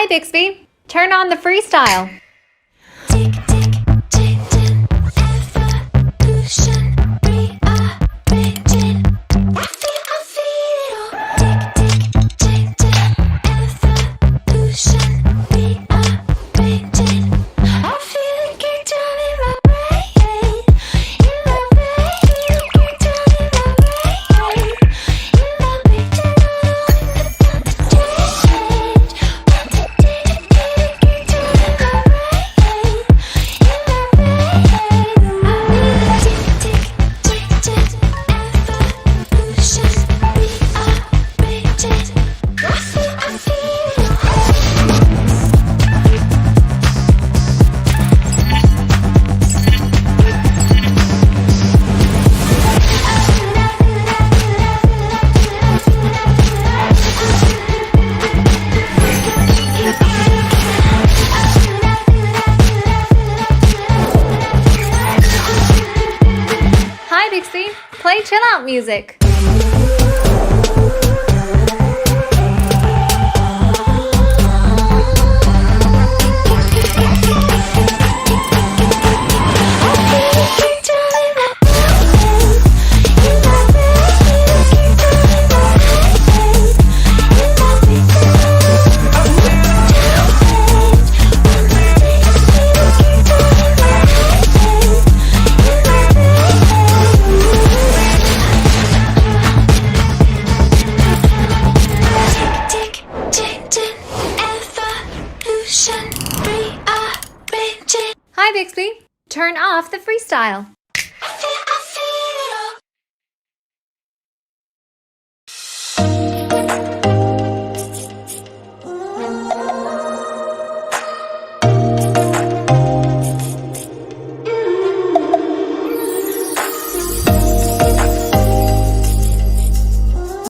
Hi Bixby, turn on the freestyle. Tick, tick, tick, tick, evolution, rearranging. I feel it all. Tick, tick, tick, tick, evolution, rearranging. I feel it get down in my brain, in my brain, get down in my brain, in my brain, get Hi Bixby, play chill out music. Hi Bixby, turn off the freestyle.